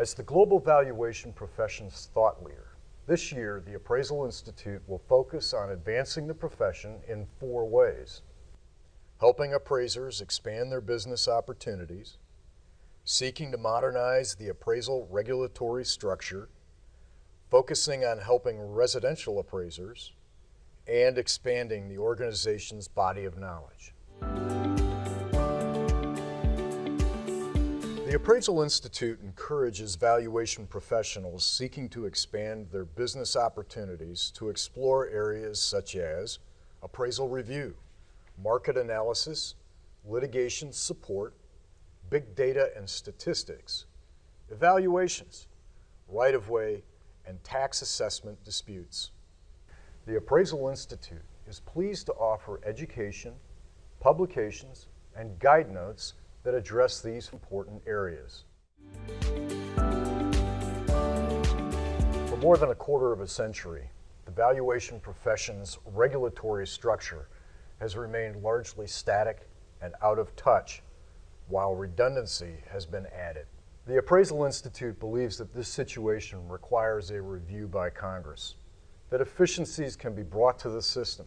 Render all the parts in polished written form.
As the global valuation profession's thought leader, this year the Appraisal Institute will focus on advancing the profession in 4 ways: helping appraisers expand their business opportunities, seeking to modernize the appraisal regulatory structure, focusing on helping residential appraisers, and expanding the organization's body of knowledge. The Appraisal Institute encourages valuation professionals seeking to expand their business opportunities to explore areas such as appraisal review, market analysis, litigation support, big data and statistics, evaluations, right-of-way, and tax assessment disputes. The Appraisal Institute is pleased to offer education, publications, and guide notes that address these important areas. For more than a quarter of a century, the valuation profession's regulatory structure has remained largely static and out of touch, while redundancy has been added. The Appraisal Institute believes that this situation requires a review by Congress, that efficiencies can be brought to the system,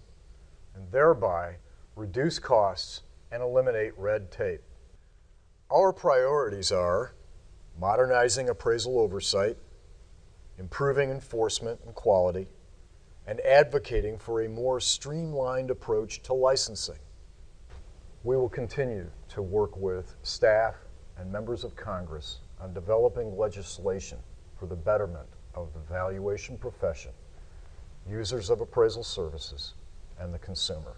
and thereby reduce costs and eliminate red tape. Our priorities are modernizing appraisal oversight, improving enforcement and quality, and advocating for a more streamlined approach to licensing. We will continue to work with staff and members of Congress on developing legislation for the betterment of the valuation profession, users of appraisal services, and the consumer.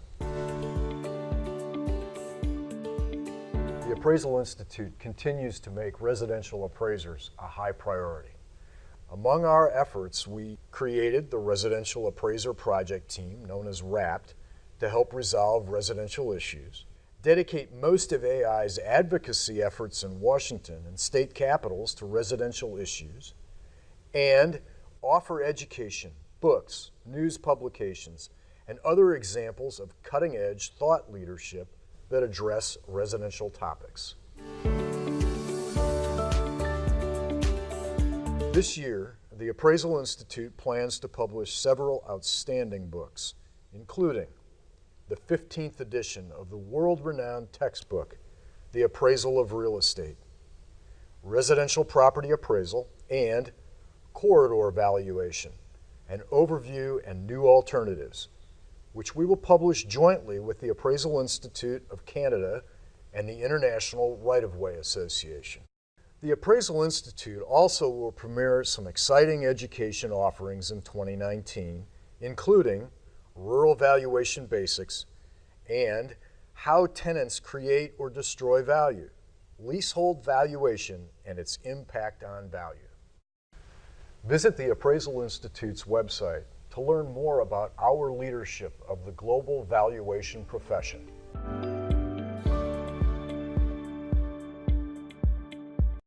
The Appraisal Institute continues to make residential appraisers a high priority. Among our efforts, we created the Residential Appraiser Project Team, known as RAPT, to help resolve residential issues, dedicate most of AI's advocacy efforts in Washington and state capitals to residential issues, and offer education, books, news publications, and other examples of cutting-edge thought leadership that address residential topics. This year, the Appraisal Institute plans to publish several outstanding books, including the 15th edition of the world-renowned textbook, The Appraisal of Real Estate, Residential Property Appraisal, and Corridor Valuation, an overview and new alternatives, which we will publish jointly with the Appraisal Institute of Canada and the International Right-of-Way Association. The Appraisal Institute also will premiere some exciting education offerings in 2019, including Rural Valuation Basics and How Tenants Create or Destroy Value, Leasehold Valuation and its Impact on Value. Visit the Appraisal Institute's website to learn more about our leadership of the global valuation profession.